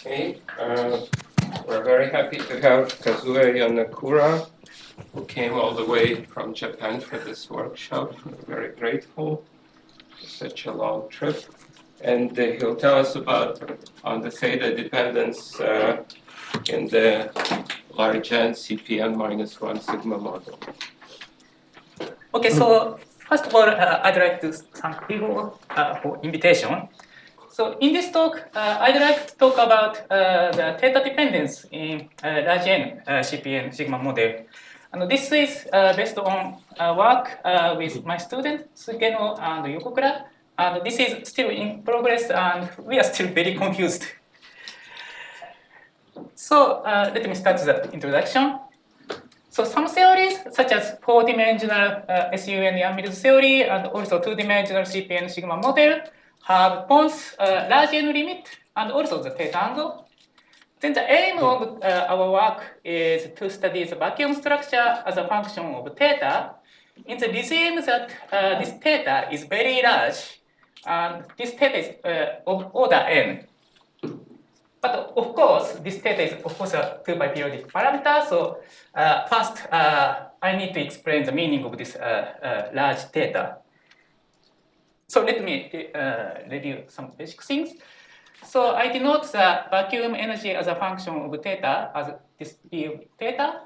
Okay, we're very happy to have Kazuya Yonekura, who came all the way from Japan for this workshop. We're very grateful for such a long trip. And he'll tell us about on the theta dependence in the large N CPN minus 1 sigma model. Okay, so first of all, I'd like to thank people for invitation. So in this talk, I'd like to talk about the theta dependence in large N CPN sigma model. And this is based on work with my student Sugeno and Yokokura. And this is still in progress, and we are still very confused. So let me start the introduction. So some theories, such as four-dimensional SUN Yang-Mills theory and also two-dimensional CPN sigma model, have both large N limit and also the theta angle. Then the aim of our work is to study the vacuum structure as a function of theta in the regime that this theta is very large and this theta is of order n. But of course, this theta is of course a 2-pi periodic parameter. So first, I need to explain the meaning of this large theta. So let me review some basic things. So I denote the vacuum energy as a function of theta as this d of theta.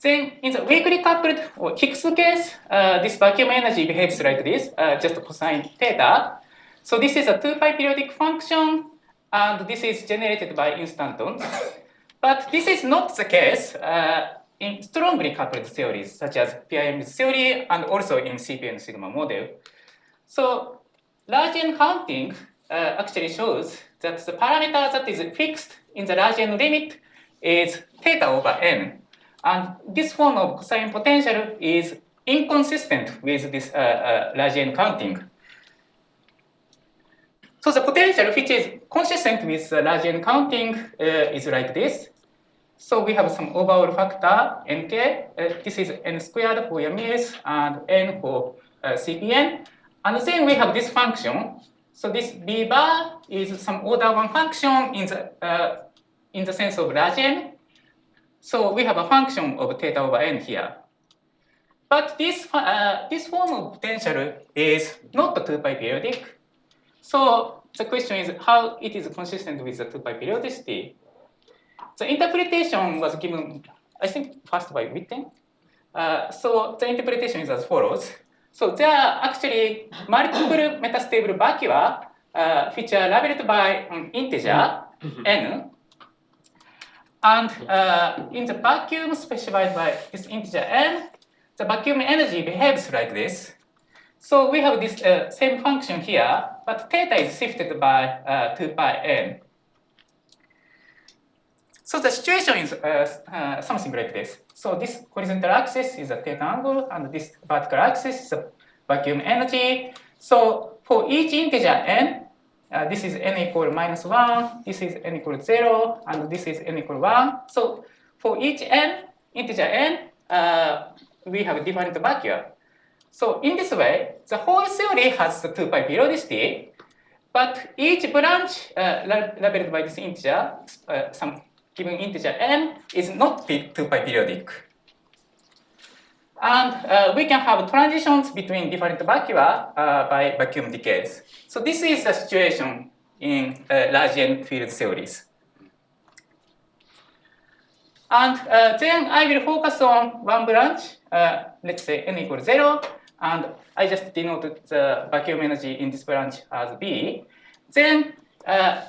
Then in the weakly coupled or Higgs case, this vacuum energy behaves like this, just cosine theta. So this is a 2-pi periodic function, and this is generated by instantons. But this is not the case in strongly coupled theories, such as PIM's theory and also in CPN sigma model. So large N counting actually shows that the parameter that is fixed in the large N limit is theta over n. And this form of cosine potential is inconsistent with this large N counting. So the potential which is consistent with the large N counting is like this. So we have some overall factor nk. This is n squared for Yang-Mills and n for CPN. And then we have this function. So this b bar is some order 1 function in the sense of large N. So we have a function of theta over n here. But this form of potential is not 2-pi periodic. So the question is how it is consistent with the 2-pi periodicity. The interpretation was given, I think, first by Witten. So the interpretation is as follows. So there are actually multiple metastable vacua which are labeled by an integer n. And in the vacuum specified by this integer n, the vacuum energy behaves like this. So we have this same function here, but theta is shifted by 2-pi n. So the situation is something like this. So this horizontal axis is a theta angle, and this vertical axis is a vacuum energy. So for each integer n, this is n equal minus 1, this is n equal 0, and this is n equal 1. So for each n, integer n, we have different vacua. So in this way, the whole theory has the 2-pi periodicity, but each branch labeled by this integer, some given integer n, is not 2-pi periodic. And we can have transitions between different vacua by vacuum decays. So this is the situation in large N field theories. And then I will focus on one branch, let's say n equals 0, and I just denoted the vacuum energy in this branch as B. Then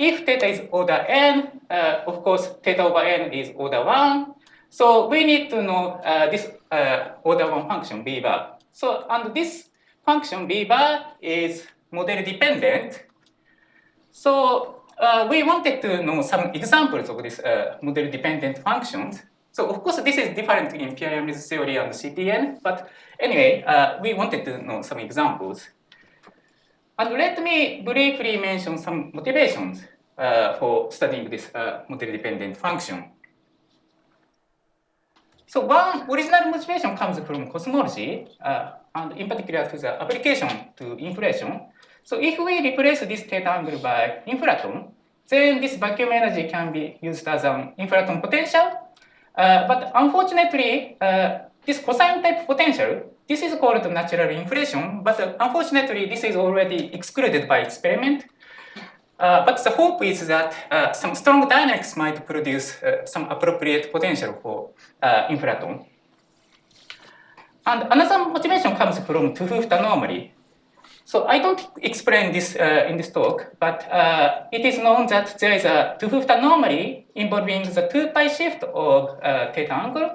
if theta is order n, of course theta over n is order 1. So we need to know this order 1 function b bar. So and this function b bar is model dependent. So we wanted to know some examples of this model dependent functions. So of course this is different in Yang-Mills theory and CPN, but anyway, we wanted to know some examples. And let me briefly mention some motivations for studying this model dependent function. So one original motivation comes from cosmology, and in particular to the application to inflation. So if we replace this theta angle by inflaton, then this vacuum energy can be used as an infraton potential. But unfortunately, this cosine type potential, this is called natural inflation, but unfortunately, this is already excluded by experiment. But the hope is that some strong dynamics might produce some appropriate potential for infraton. And another motivation comes from two-Hooft anomaly. So I don't explain this in this talk, but it is known that there is a two-Hooft anomaly involving the 2 pi shift of theta angle.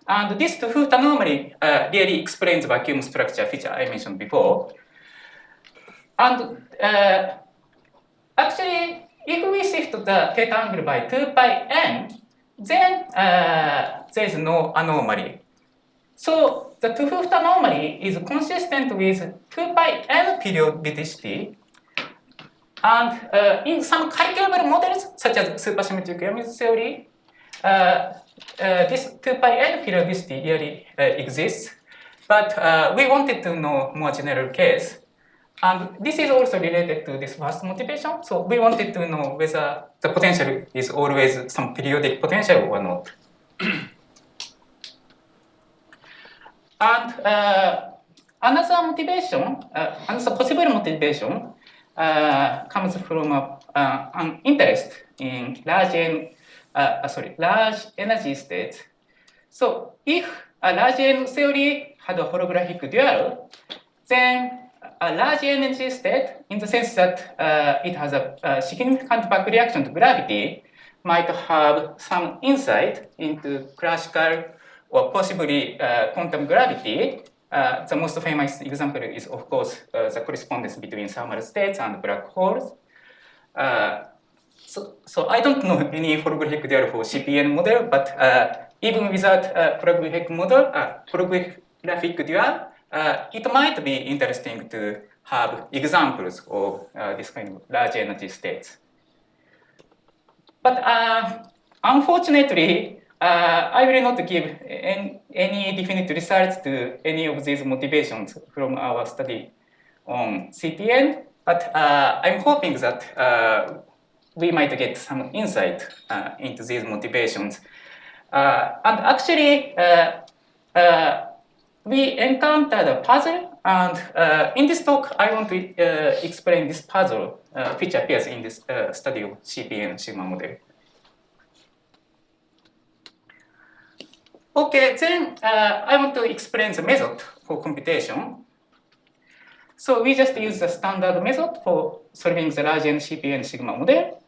And this two-Hooft anomaly really explains vacuum structure feature I mentioned before. And actually, if we shift the theta angle by 2 pi n, then there is no anomaly. So the two-Hooft anomaly is consistent with 2 pi n periodicity. And in some calculable models, such as supersymmetric Young's theory, this 2 pi n periodicity really exists. But we wanted to know more general case. And this is also related to this first motivation. So we wanted to know whether the potential is always some periodic potential or not. And another motivation, another possible motivation comes from an interest in large energy states. So if a large N theory had a holographic dual, then a large energy state, in the sense that it has a significant back reaction to gravity, might have some insight into classical or possibly quantum gravity. The most famous example is, of course, the correspondence between thermal states and black holes. So I don't know any holographic dual for CPN model, but even without holographic dual, it might be interesting to have examples of this kind of large energy states. But unfortunately, I will not give any definite results to any of these motivations from our study on CPN, but I'm hoping that we might get some insight into these motivations. And actually, we encountered a puzzle, and in this talk, I want to explain this puzzle which appears in this study of CPN sigma model. Okay, then I want to explain the method for computation. So we just use the standard method for solving the large N CPN sigma model.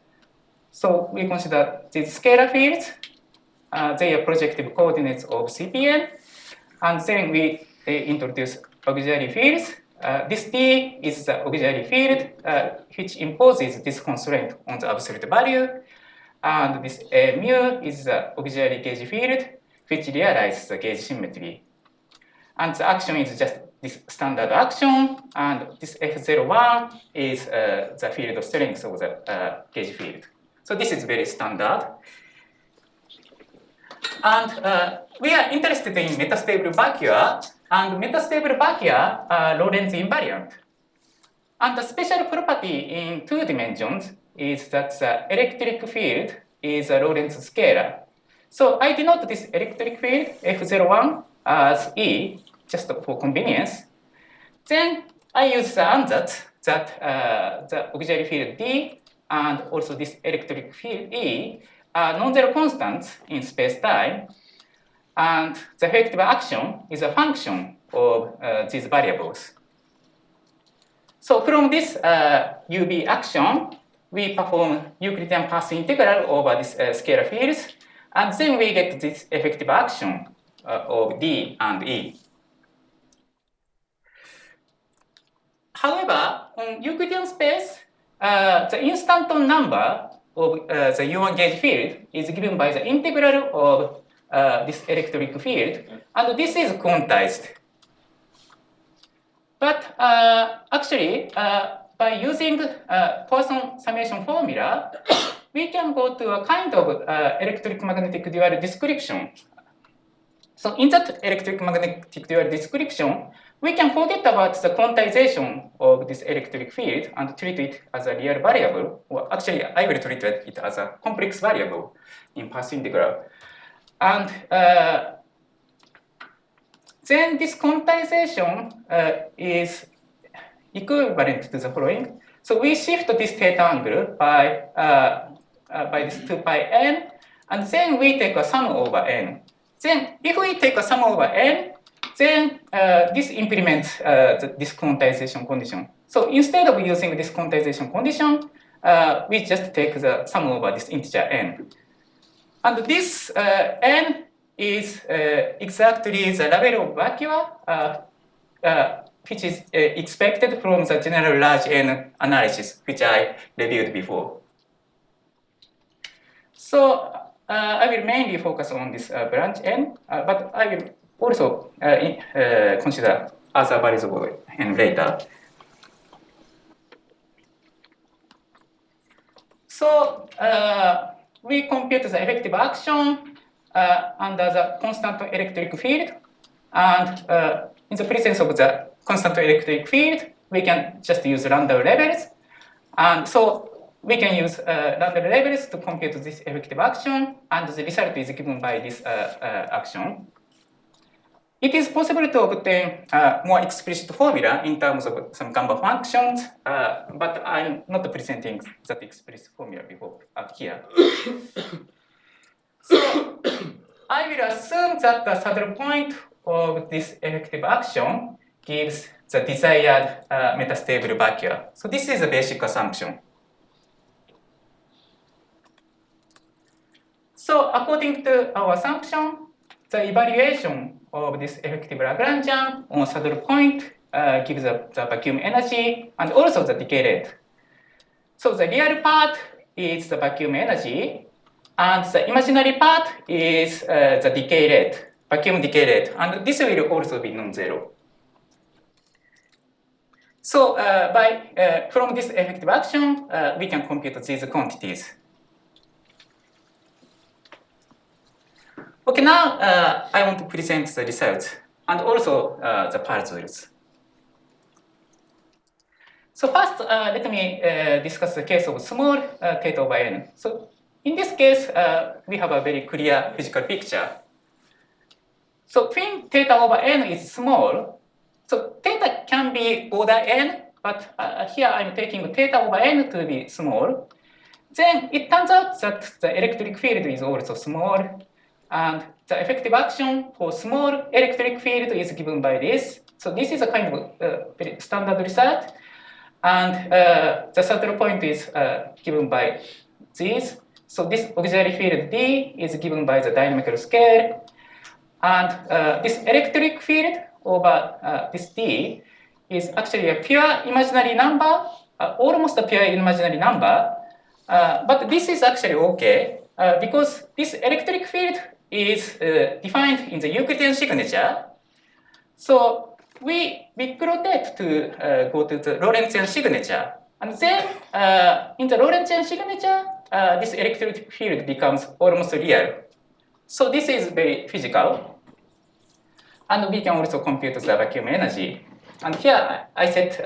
So we consider these scalar fields. They are projective coordinates of CPN. And then we introduce auxiliary fields. This D is the auxiliary field, which imposes this constraint on the absolute value. And this mu is the auxiliary gauge field, which realizes the gauge symmetry. And the action is just this standard action, and this F01 is the field strength of the gauge field. So this is very standard. And we are interested in metastable vacua, and metastable vacua are Lorentz invariant. And the special property in 2 dimensions is that the electric field is a Lorentz scalar. So I denote this electric field F01 as E, just for convenience. Then I use the ansatz that the auxiliary field D and also this electric field E are non-zero constants in space-time, and the effective action is a function of these variables. So from this UV action, we perform Euclidean path integral over these scalar fields, and then we get this effective action of D and E. However, on Euclidean space, the instanton number of the U1 gauge field is given by the integral of this electric field, and this is quantized. But actually, by using Poisson summation formula, we can go to a kind of electric magnetic dual description. So in that electromagnetic dual description, we can forget about the quantization of this electric field and treat it as a real variable. Or actually, I will treat it as a complex variable in path integral. And then this quantization is equivalent to the following. So we shift this theta angle by this 2 pi n, and then we take a sum over n. Then if we take a sum over n, then this implements this quantization condition. So instead of using this quantization condition, we just take the sum over this integer n. And this n is exactly the level of vacua which is expected from the general large n analysis, which I reviewed before. So I will mainly focus on this branch n, but I will also consider other variable n later. So we compute the effective action under the constant electric field, and in the presence of the constant electric field, we can just use random levels, and so we can use random levels to compute this effective action, and the result is given by this action. It is possible to obtain more explicit formula in terms of some gamma functions, but I'm not presenting that explicit formula before here. So I will assume that the saddle point of this effective action gives the desired metastable vacua. So this is a basic assumption. So according to our assumption, the evaluation of this effective Lagrangian on saddle point gives the vacuum energy and also the decay rate. So the real part is the vacuum energy, and the imaginary part is the decay rate, vacuum decay rate, and this will also be non-zero. So from this effective action, we can compute these quantities. Okay, now I want to present the results and also the parallels. So first, let me discuss the case of small theta over n. So in this case, we have a very clear physical picture. So when theta over n is small, so theta can be order n, but here I'm taking theta over n to be small. Then it turns out that the electric field is also small, and the effective action for small electric field is given by this. So this is a kind of very standard result. And the saddle point is given by these. So this auxiliary field D is given by the dynamical scale. And this electric field over this D is actually a pure imaginary number, almost a pure imaginary number. But this is actually okay because this electric field is defined in the Euclidean signature. So we rotate to go to the Lorentzian signature. And then in the Lorentzian signature, this electric field becomes almost real. So this is very physical. And we can also compute the vacuum energy. And here I set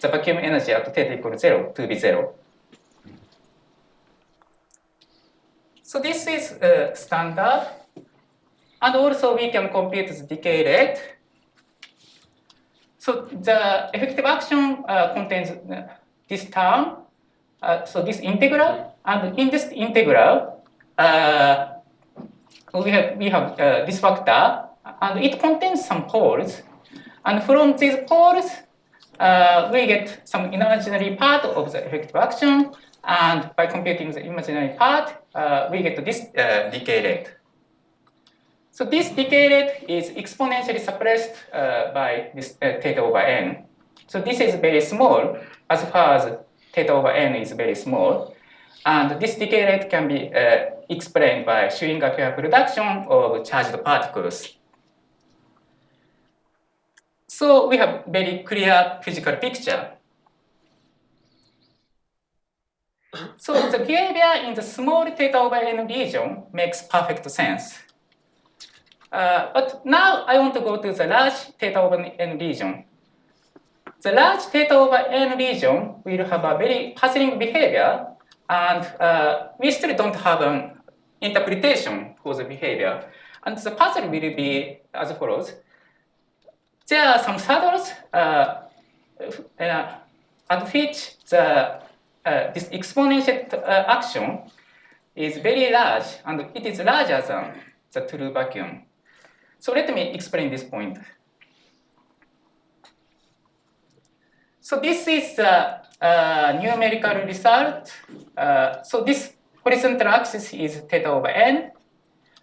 the vacuum energy at theta equals 0 to be 0. So this is standard. And also we can compute the decay rate. So the effective action contains this term, so this integral, and in this integral, we have this factor, and it contains some poles, and from these poles, we get some imaginary part of the effective action, and by computing the imaginary part, we get this decay rate. So this decay rate is exponentially suppressed by this theta over n. So this is very small as far as theta over n is very small. And this decay rate can be explained by Schrödinger production of charged particles. So we have very clear physical picture. So the behavior in the small theta over n region makes perfect sense. But now I want to go to the large theta over n region. The large theta over n region will have a very puzzling behavior, and we still don't have an interpretation for the behavior. And the puzzle will be as follows. There are some saddles at which this exponential action is very large, and it is larger than the true vacuum. So let me explain this point. So this is the numerical result. So this horizontal axis is theta over n,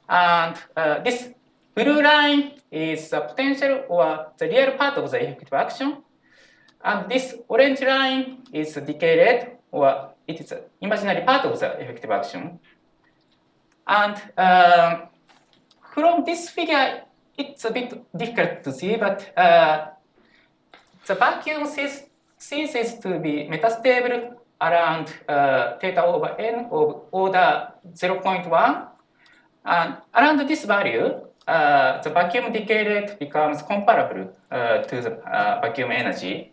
and this blue line is the potential or the real part of the effective action, and this orange line is the decay rate, or it is the imaginary part of the effective action. And from this figure, it's a bit difficult to see, but the vacuum ceases to be metastable around theta over n of order 0.1. And around this value, the vacuum decay rate becomes comparable to the vacuum energy.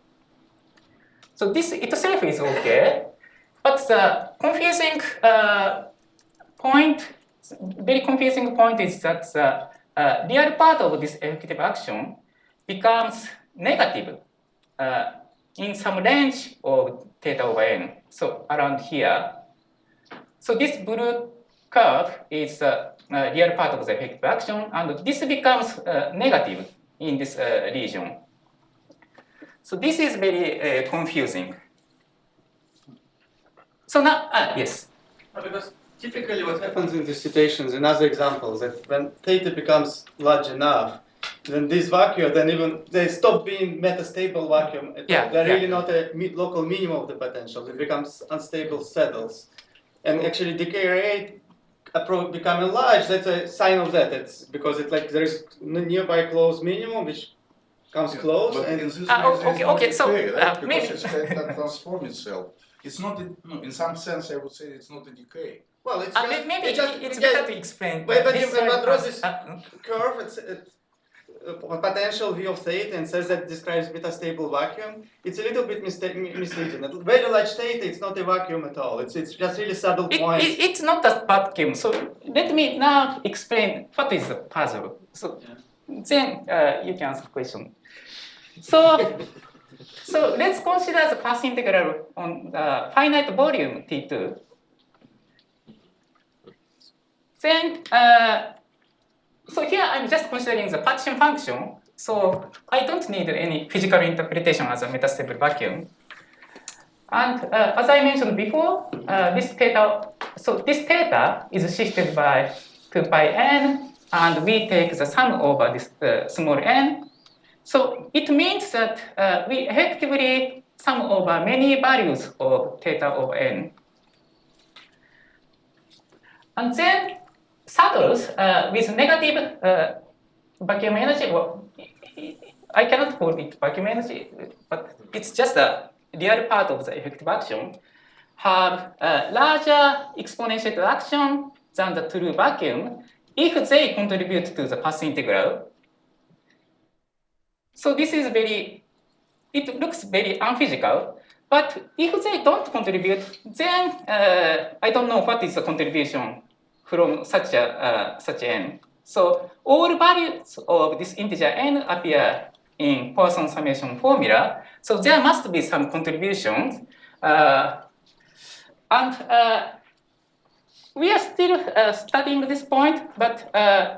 So this itself is okay, but the confusing point, very confusing point is that the real part of this effective action becomes negative in some range of theta over n, so around here. So this blue curve is the real part of the effective action, and this becomes negative in this region. So this is very confusing. So now, yes? Because typically what happens in these situations, in other examples, that when theta becomes large enough, then this vacuum, then even they stop being metastable vacuum. They're really not a local minimum of the potential. It becomes unstable saddles. And actually decay rate becoming large, that's a sign of that. It's because it's like there's nearby close minimum which comes close. But and in this okay, so decay, right? maybe Because it can transform itself. It's not, in some sense, I would say it's not a decay. Well, it's maybe it's better to explain. But draws this curve, it's a potential V of theta, and says that describes metastable vacuum. It's a little bit misleading. At very large theta, it's not a vacuum at all. It's just really subtle points. It's not a vacuum. So let me now explain what is the puzzle. So then you can ask the question. So let's consider the path integral on the finite volume T2. Then, so here I'm just considering the partition function. So I don't need any physical interpretation as a metastable vacuum. And as I mentioned before, this theta is shifted by 2 pi n, and we take the sum over this small n. So it means that we effectively sum over many values of theta over n. And then saddles with negative vacuum energy, well, I cannot call it vacuum energy, but it's just a real part of the effective action, have a larger exponential action than the true vacuum if they contribute to the path integral. So this is it looks very unphysical, but if they don't contribute, then I don't know what is the contribution from such n. So all values of this integer n appear in Poisson summation formula. So there must be some contributions. And we are still studying this point, but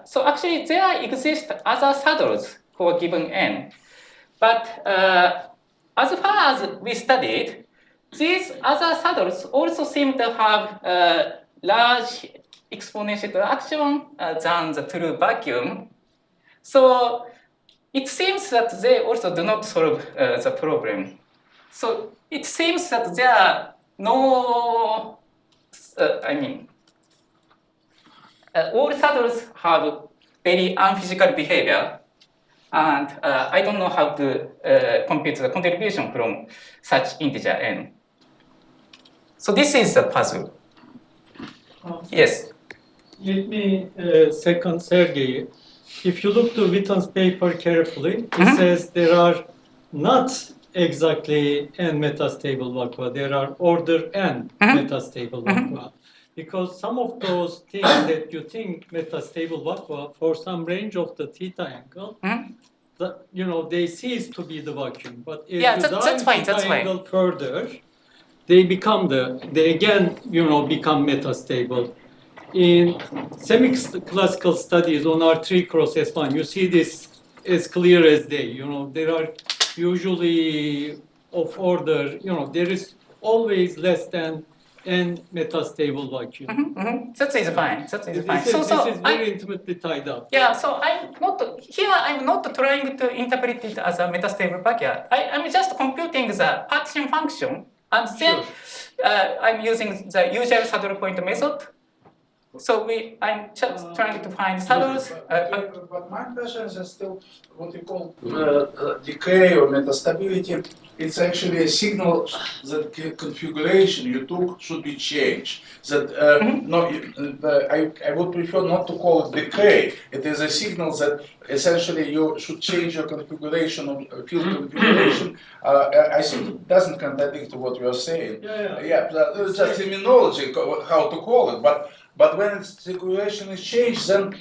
so actually there exist other saddles for a given n. But as far as we studied, these other saddles also seem to have large exponential action than the true vacuum. So it seems that they also do not solve the problem. So it seems that there are no, all saddles have very unphysical behavior, and I don't know how to compute the contribution from such integer n. So this is the puzzle. Yes? Let me second Sergey. if you look to Witten's paper carefully, it says there are not exactly n metastable vacua. There are order n metastable vacua. Because some of those things that you think metastable vacua, for some range of the theta angle, they cease to be the vacuum. But if you dive theta angle further, they again become metastable. In semi-classical studies on R3 cross S1, you see this as clear as day. There are usually of order, there is always less than n metastable vacuum. That is fine. That is fine. This is very intimately tied up. Yeah, so I'm not trying to interpret it as a metastable vacuum. I'm just computing the partition function, and then I'm using the usual saddle point method. So I'm just trying to find saddles. But my question is still what you call decay or metastability. It's actually a signal that configuration you took should be changed. That I would prefer not to call it decay. It is a signal that essentially you should change your configuration of field configuration. I think it doesn't contradict what you are saying. It's just terminology how to call it, but when its configuration is changed, then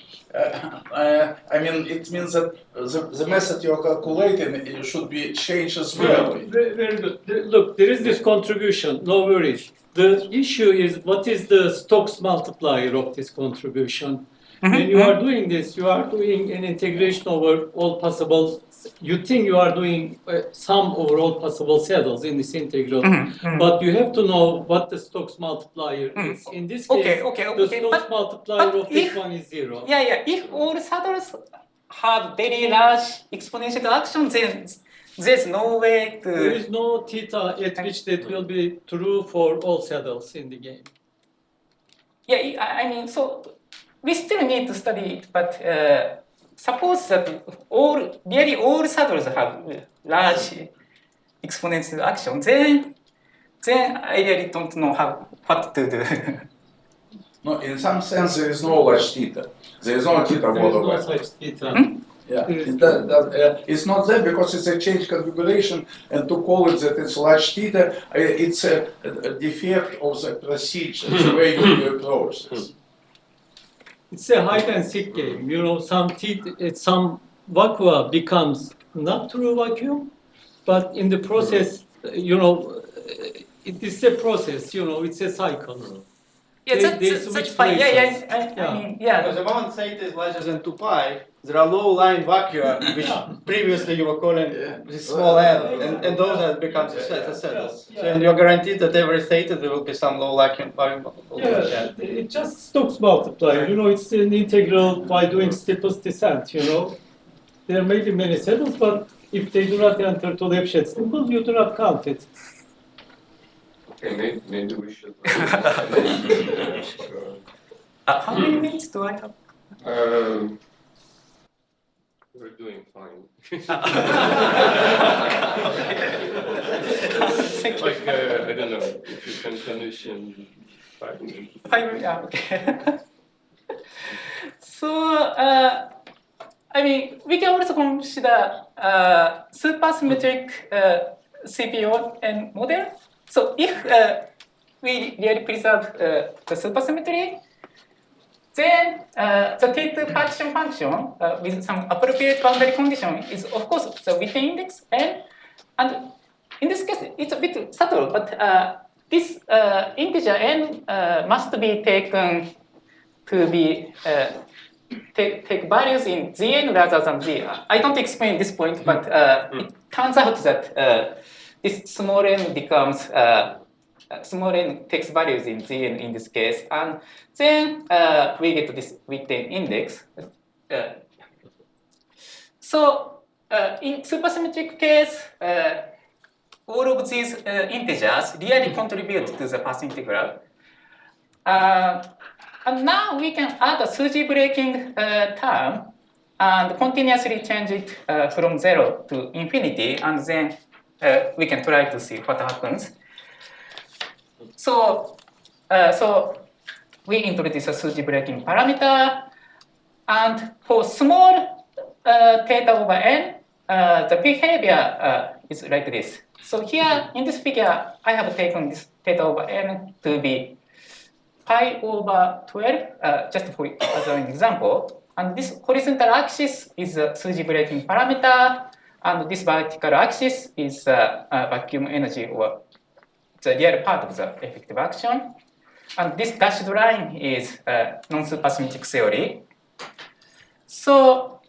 it means that the method you're calculating should be changed as well. Very good. Look, there is this contribution, no worries. The issue is what is the Stokes multiplier of this contribution? When you are doing this, you are doing an integration over all possible, you think you are doing sum over all possible saddles in this integral, but you have to know what the Stokes multiplier is. In this case, the Stokes multiplier of this one is 0. If all saddles have very large exponential action, then there's no way to... There is no theta at which that will be true for all saddles in the game. So we still need to study it, but suppose that all saddles have large exponential action, then I really don't know what to do. No, in some sense there is no large theta. There is no theta There all is over. no such theta. It's not there because it's a change configuration, and to call it that it's large theta, it's a defect of the procedure, the way you approach this. It's a hide and seek game. Some vacua becomes not true vacuum, but in the process, it is a process. It's a cycle. That's fine. Because the moment theta is larger than 2 pi, there are low-lying vacua, which previously you were calling this small n, and those have become saddles. So and you're guaranteed that every theta there will be some low-lying vacua. It just Stokes multiplier. It's an integral by doing steepest descent. There may be many saddles, but if they do not enter to Lefschetz symbol, you do not count it. Okay, maybe we should. How many minutes do I have? We're doing fine. Thank you. Like, I don't know if you can finish in 5 minutes. 5 minutes, okay. So, we can also consider supersymmetric CPO and model. So if we really preserve the supersymmetry, then the T2 partition function with some appropriate boundary condition is of course the Witten index, and in this case it's a bit subtle, but this integer n must be taken to be take values in Zn rather than Z. I don't explain this point, but it turns out that this small n becomes small n takes values in Zn in this case, and then we get this Witten index. So in supersymmetric case, all of these integers really contribute to the path integral. And now we can add a Suji breaking term and continuously change it from 0 to infinity, and then we can try to see what happens. So we introduce a Suji breaking parameter, And for small theta over n, the behavior is like this. So here in this figure, I have taken this theta over n to be pi over 12, just for as an example. And this horizontal axis is a Suji breaking parameter, and this vertical axis is vacuum energy, or the real part of the effective action. And this dashed line is non-supersymmetric theory. So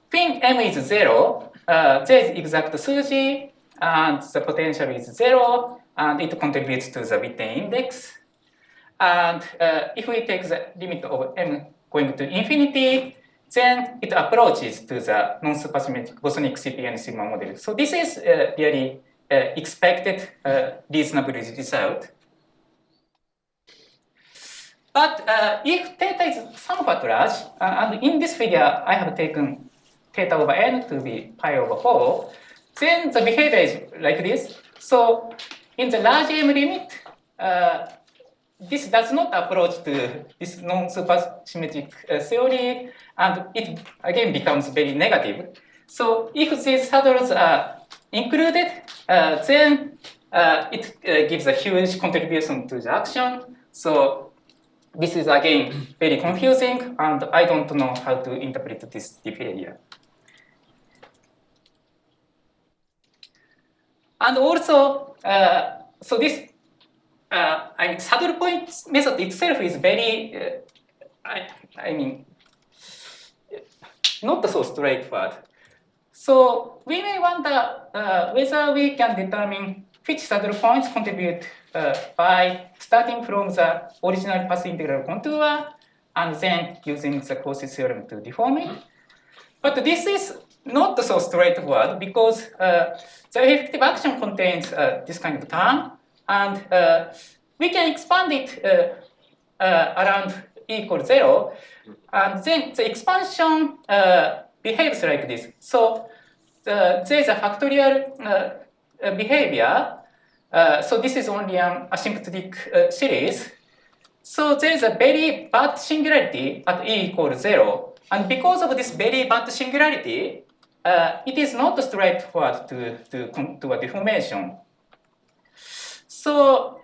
pin m is 0, there is exact Suji, and the potential is 0, and it contributes to the Witten index. And if we take the limit of m going to infinity, then it approaches to the non-supersymmetric bosonic CPN sigma model. So this is really expected reasonable result. But if theta is somewhat large, and in this figure I have taken theta over n to be pi over 4, then the behavior is like this. So in the large m limit, this does not approach to this non-supersymmetric theory, and it again becomes very negative. So if these saddles are included, then it gives a huge contribution to the action. So this is again very confusing, and I don't know how to interpret this behavior. And also, so this I mean, saddle point method itself is very, I mean, not so straightforward. So we may wonder whether we can determine which saddle points contribute by starting from the original path integral contour and then using the Cauchy's theorem to deform it. But this is not so straightforward because the effective action contains this kind of term, and we can expand it around e equals 0, and then the expansion behaves like this. So there is a factorial behavior. So this is only an asymptotic series. So there is a very bad singularity at e equals 0. And because of this very bad singularity, it is not straightforward to a deformation. So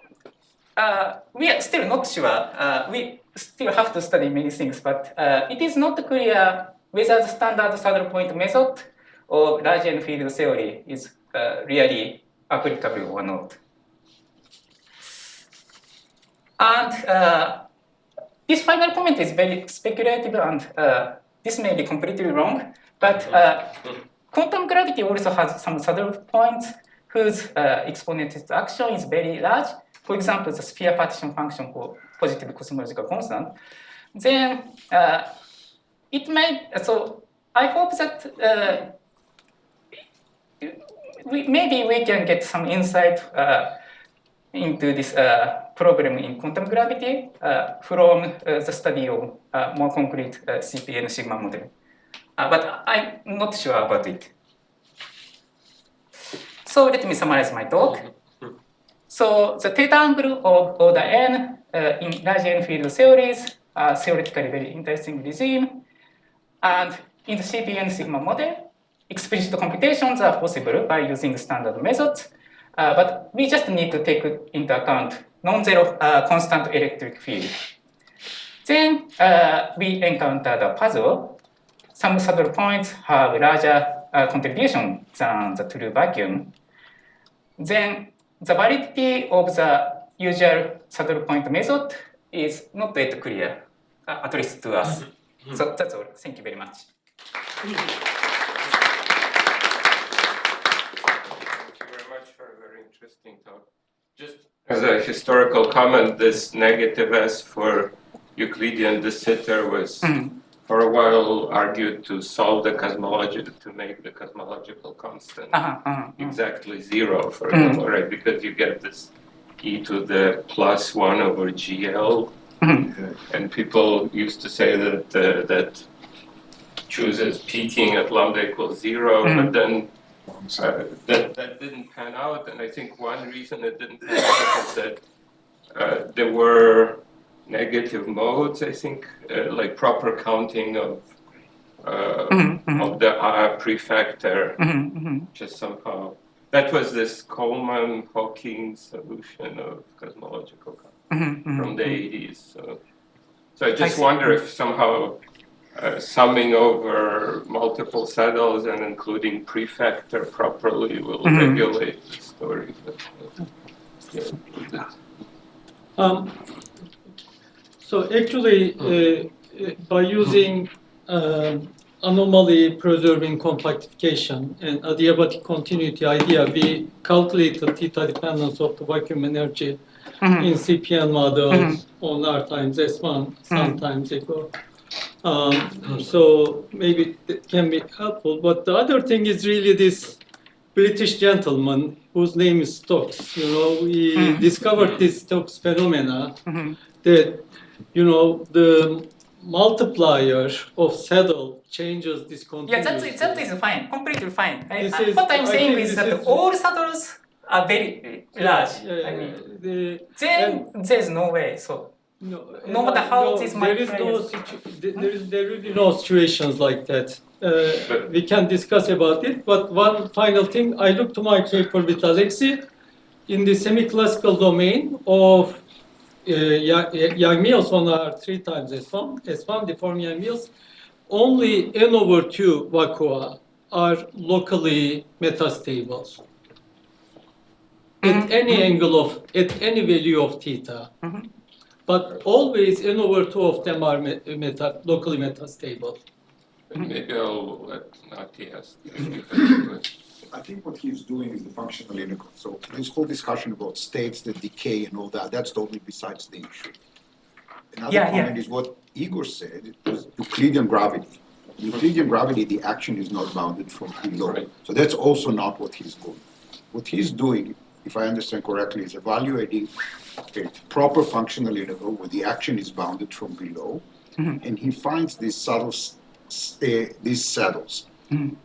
we are still not sure. We still have to study many things, but it is not clear whether the standard saddle point method or large N field theory is really applicable or not. And this final comment is very speculative, and this may be completely wrong, but quantum gravity also has some saddle points whose exponential action is very large. For example, the sphere partition function for positive cosmological constant. Then it may, so I hope that maybe we can get some insight into this problem in quantum gravity from the study of more concrete CPN sigma model. But I'm not sure about it. So let me summarize my talk. So the theta angle of order n in large N field theories are theoretically very interesting regime. And in the CPN sigma model, explicit computations are possible by using standard methods. But we just need to take into account non-zero constant electric field. Then we encounter the puzzle. Some saddle points have larger contribution than the true vacuum. Then the validity of the usual saddle point method is not yet clear, at least to us. So that's all. Thank you very much. Thank you very much for a very interesting talk. Just as a historical comment, this negative S for Euclidean de Sitter was for a while argued to solve the cosmology, to make the cosmological constant exactly 0, for example, right? Because you get this e to the plus 1 over GL. And people used to say that that chooses peaking at lambda equals 0, but then that didn't pan out. And I think one reason it didn't pan out is that there were negative modes, I think, like proper counting of of the prefactor, just somehow. That was this Coleman-Hawking solution of cosmological from the 80s. So I just wonder if somehow summing over multiple saddles and including prefactor properly will regulate the story. So actually, by using anomaly preserving compactification and adiabatic continuity idea, we calculated theta dependence of the vacuum energy in CPN models on R times S1 some times ago. So maybe it can be helpful. But the other thing is really this British gentleman whose name is Stokes. He discovered this Stokes phenomena that, the multiplier of saddle changes discontinuously. Yeah, that is fine, completely fine. This What I'm I saying think is this that is- all saddles are very large. I mean, then there's no way. So no matter how this there is no there will be no situations like that. We can discuss about it, but one final thing, I looked to my paper with Alexei in the semi-classical domain of Yang-Mills on R 3 times S1, deform Yang-Mills, only n over 2 vacua are locally metastable at any angle at any value of theta. But always n over 2 of them are locally metastable. Maybe I'll let Nati ask. I think what he's doing is the functional integral. So this whole discussion about states that decay and all that, that's totally besides the issue. Another comment is what Igor said, it was Euclidean gravity. In Euclidean gravity, the action is not bounded from below. Right. So that's also not what he's doing. What he's doing, if I understand correctly, is evaluating a proper functional integral where the action is bounded from below, and he finds these saddles.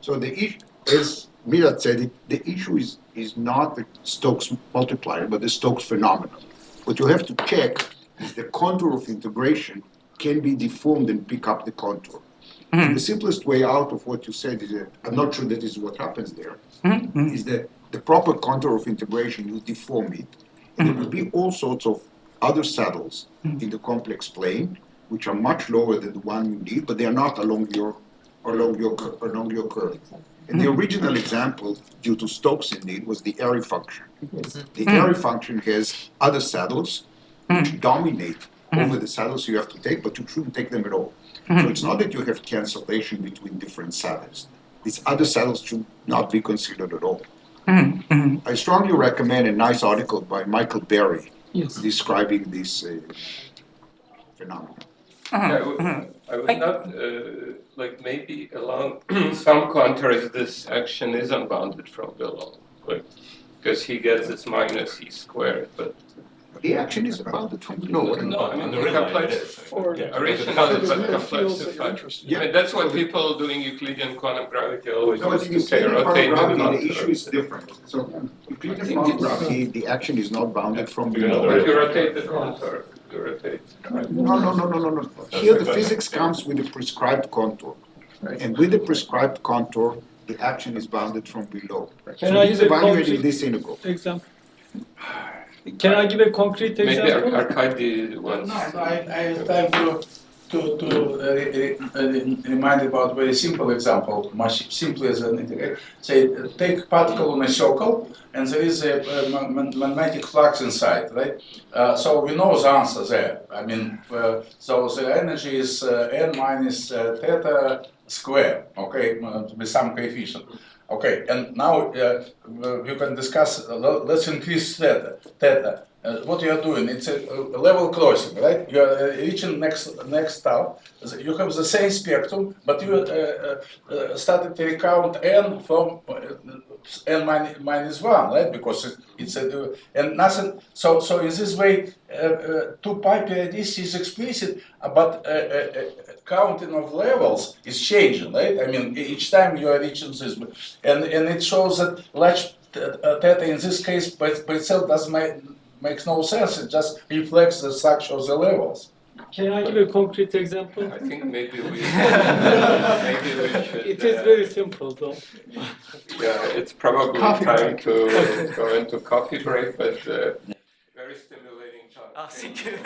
So the issue, as Mirat said, the issue is not the Stokes multiplier, but the Stokes phenomenon. What you have to check is the contour of integration can be deformed and pick up the contour. And the simplest way out of what you said is that, I'm not sure that is what happens there, is that the proper contour of integration, you deform it, and there will be all sorts of other saddles in the complex plane, which are much lower than the one you need, but they are not along your curve. And the original example, due to Stokes indeed, was the Airy function. The Airy function has other saddles which dominate over the saddles you have to take, but you shouldn't take them at all. So it's not that you have cancellation between different saddles. These other saddles should not be considered at all. I strongly recommend a nice article by Michael Berry describing this phenomenon. I would not, like maybe along some contours this action is unbounded from below, like, because he gets this minus e squared, but the action is bounded from below. No, I mean the complex, original but complexified. I mean that's what people doing Euclidean quantum gravity always used to say. Rotate the issue is different. So Euclidean quantum gravity, the action is not bounded from below. But you rotate the contour. No. Here the physics comes with a prescribed contour. And with the prescribed contour, the action is bounded from below. So he's evaluating this integral. Example. Can I give a concrete example? Maybe Arkady wants. No, I have time to remind about very simple example, much simpler than integrate. Say, take particle on a circle, and there is a magnetic flux inside, right? So we know the answer there. I mean, so the energy is n minus theta square, okay, with some coefficient. Okay, and now you can discuss, let's increase theta. What you are doing, it's a level crossing, right? You are reaching next stop. You have the same spectrum, but you started to recount n from n minus 1, right? Because it's a, and nothing, so in this way, 2 pi periodicity is explicit, but counting of levels is changing, right? I mean, each time you are reaching this, and it shows that large theta in this case by itself makes no sense. It just reflects the structure of the levels. Can I give a concrete example? I think maybe we should. It is very simple, though. Yeah, it's probably Coffee time break. to go into coffee break, but very stimulating talk. Thank you.